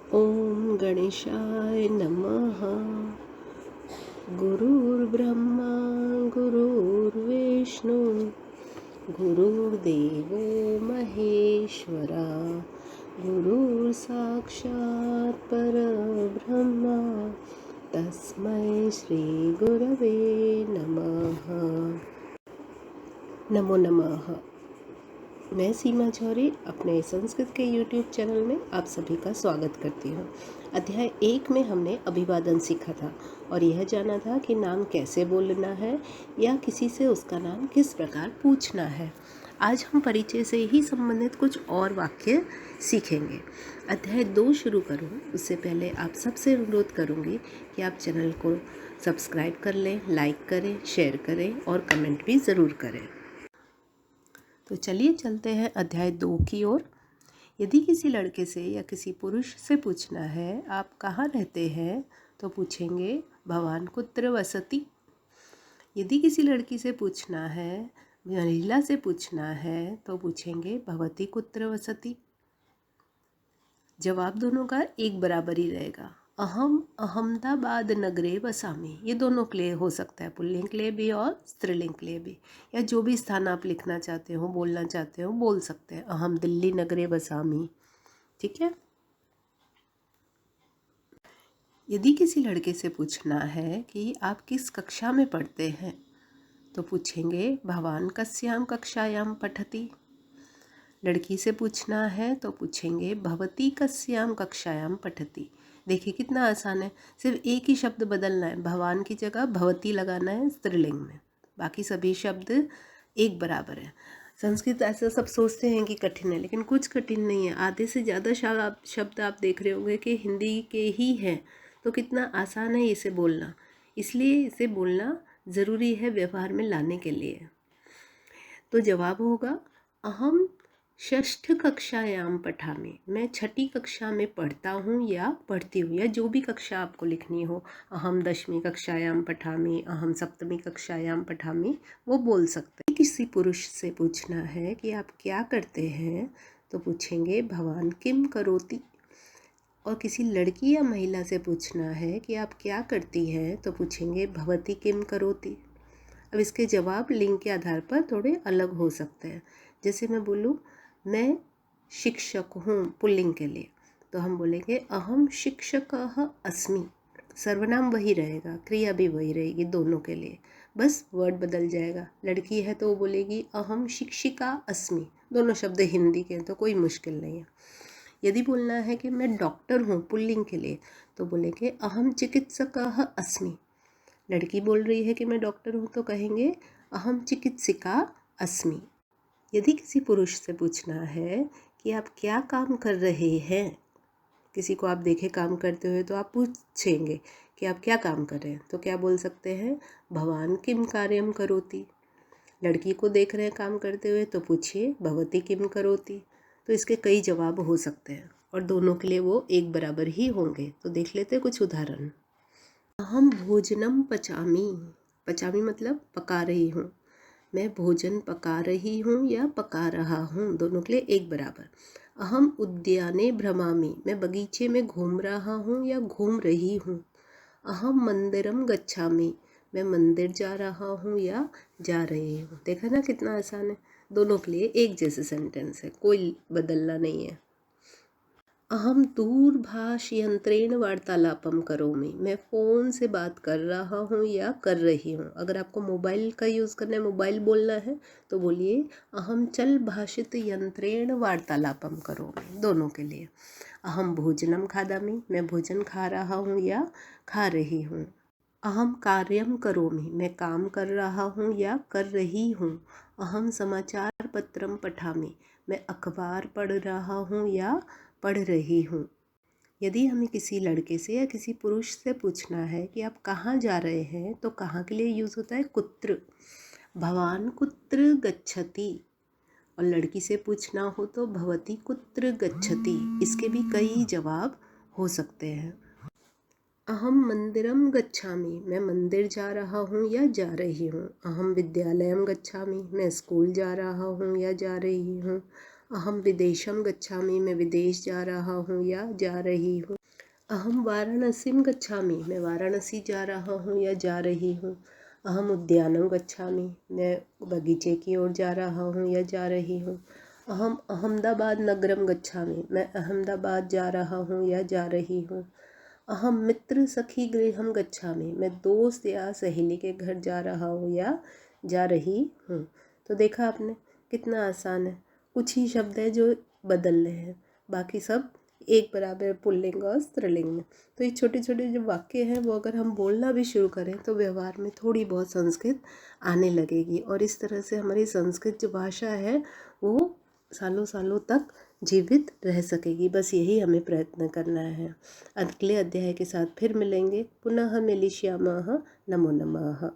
ओम गणेशाय नमः। गुरुर्ब्रह्मा गुरुर्विष्णु गुरुर्देवो महेश्वरा गुरुर्साक्षात् परब्रह्मा तस्मै श्री गुरवे नमः। नमो नमः। मैं सीमा झौरी अपने संस्कृत के YouTube चैनल में आप सभी का स्वागत करती हूँ। अध्याय 1 में हमने अभिवादन सीखा था और यह जाना था कि नाम कैसे बोलना है या किसी से उसका नाम किस प्रकार पूछना है। आज हम परिचय से ही संबंधित कुछ और वाक्य सीखेंगे। अध्याय 2 शुरू करूँ उससे पहले आप सबसे अनुरोध करूँगी कि आप चैनल को सब्सक्राइब कर लें, लाइक करें, शेयर करें और कमेंट भी ज़रूर करें। तो चलिए चलते हैं अध्याय 2 की ओर। यदि किसी लड़के से या किसी पुरुष से पूछना है आप कहाँ रहते हैं तो पूछेंगे भवान कुत्र वसति। यदि किसी लड़की से पूछना है, महिला से पूछना है तो पूछेंगे भवती कुत्र वसति। जवाब दोनों का एक बराबर ही रहेगा। अहम अहमदाबाद नगरे वसामि। ये दोनों के लिए हो सकता है, पुल्लिंग के लिए भी और स्त्रीलिंग के लिए भी, या जो भी स्थान आप लिखना चाहते हो, बोलना चाहते हो, बोल सकते हैं। अहम दिल्ली नगरे वसामि। ठीक है। यदि किसी लड़के से पूछना है कि आप किस कक्षा में पढ़ते हैं तो पूछेंगे भवान कस्याम कक्षायाम पठति। लड़की से पूछना है तो पूछेंगे भवती कस्याम कक्षायाम पठति। देखिए कितना आसान है, सिर्फ एक ही शब्द बदलना है, भवान की जगह भवती लगाना है स्त्रीलिंग में, बाकी सभी शब्द एक बराबर है। संस्कृत ऐसा सब सोचते हैं कि कठिन है, लेकिन कुछ कठिन नहीं है। आधे से ज़्यादा शब्द आप देख रहे होंगे कि हिंदी के ही हैं, तो कितना आसान है इसे बोलना। इसलिए इसे बोलना ज़रूरी है व्यवहार में लाने के लिए। तो जवाब होगा अहम षष्ठ कक्षायाम पठामि। मैं छठी कक्षा में पढ़ता हूँ या पढ़ती हूँ, या जो भी कक्षा आपको लिखनी हो। अहम 10वीं कक्षायाम पठामि, अहम 7वीं कक्षायाम पठामि, वो बोल सकते हैं। किसी पुरुष से पूछना है कि आप क्या करते हैं तो पूछेंगे भवान किम करोति। और किसी लड़की या महिला से पूछना है कि आप क्या करती हैं तो पूछेंगे भवती किम करोति। अब इसके जवाब लिंग के आधार पर थोड़े अलग हो सकते हैं। जैसे मैं बोलूँ मैं शिक्षक हूँ पुल्लिंग के लिए, तो हम बोलेंगे अहम शिक्षकः अस्मि। सर्वनाम वही रहेगा, क्रिया भी वही रहेगी दोनों के लिए, बस वर्ड बदल जाएगा। लड़की है तो वो बोलेगी अहम शिक्षिका अस्मि। दोनों शब्द हिंदी के हैं तो कोई मुश्किल नहीं है। यदि बोलना है कि मैं डॉक्टर हूँ पुल्लिंग के लिए तो बोलेंगे अहम चिकित्सकः अस्मि। लड़की बोल रही है कि मैं डॉक्टर हूँ तो कहेंगे अहम चिकित्सिका अस्मि। यदि किसी पुरुष से पूछना है कि आप क्या काम कर रहे हैं, किसी को आप देखे काम करते हुए तो आप पूछेंगे कि आप क्या काम कर रहे हैं, तो क्या बोल सकते हैं भवान किम कार्यम करोति। लड़की को देख रहे हैं काम करते हुए तो पूछिए भवती किम करोति। तो इसके कई जवाब हो सकते हैं और दोनों के लिए वो एक बराबर ही होंगे। तो देख लेते हैं कुछ उदाहरण। अहम भोजनम पचामी। पचामी मतलब पका रही हूँ। मैं भोजन पका रही हूँ या पका रहा हूँ, दोनों के लिए एक बराबर। अहम उद्याने भ्रमामि। मैं बगीचे में घूम रहा हूँ या घूम रही हूँ। अहम मंदिरम गच्छामि। मैं मंदिर जा रहा हूँ या जा रही हूँ। देखा ना कितना आसान है। दोनों के लिए एक जैसे सेंटेंस है, कोई बदलना नहीं है। अहम दूरभाष यंत्रेण वार्तालापम करोमि। मैं फ़ोन से बात कर रहा हूँ या कर रही हूँ। अगर आपको मोबाइल का यूज़ करना है, मोबाइल बोलना है तो बोलिए अहम चल भाषित यंत्रेण वार्तालापम करोमि। दोनों के लिए। अहम भोजनम खादामि। मैं भोजन खा रहा हूँ या खा रही हूँ। अहम कार्यम करोमि। मैं काम कर रहा हूँ या कर रही हूँ। अहम समाचार पत्रम पठामि। मैं अखबार पढ़ रहा हूँ या पढ़ रही हूँ। यदि हमें किसी लड़के से या किसी पुरुष से पूछना है कि आप कहाँ जा रहे हैं तो कहाँ के लिए यूज़ होता है कुत्र। भवान कुत्र गच्छति। और लड़की से पूछना हो तो भवती कुत्र गच्छति। इसके भी कई जवाब हो सकते हैं। अहम मंदिरम गच्छामि। मैं मंदिर जा रहा हूँ या जा रही हूँ। अहम विद्यालयम गच्छामि। मैं स्कूल जा रहा हूँ या जा रही हूँ। अहम विदेशम गच्छामि। मैं विदेश जा रहा हूँ या जा रही हूँ। अहम वाराणसीम गच्छामि, मैं वाराणसी जा रहा हूँ या जा रही हूँ। अहम उद्यानम गच्छामि, मैं बगीचे की ओर जा रहा हूँ या जा रही हूँ। अहम अहमदाबाद नगरम गच्छामि, मैं अहमदाबाद जा रहा हूँ या जा रही हूँ। अहम मित्र सखी गृहम गच्छामि, मैं दोस्त या सहेली के घर जा रहा हूँ या जा रही हूँ। तो देखा आपने कितना आसान है, कुछ ही शब्द है जो बदल रहे हैं, बाकी सब एक बराबर पुल्लिंग और स्त्रीलिंग में। तो ये छोटे छोटे जो वाक्य हैं वो अगर हम बोलना भी शुरू करें तो व्यवहार में थोड़ी बहुत संस्कृत आने लगेगी, और इस तरह से हमारी संस्कृत जो भाषा है वो सालों सालों तक जीवित रह सकेगी। बस यही हमें प्रयत्न करना है। अगले अध्याय के साथ फिर मिलेंगे। पुनः मिलिष्यामः। नमो नमः।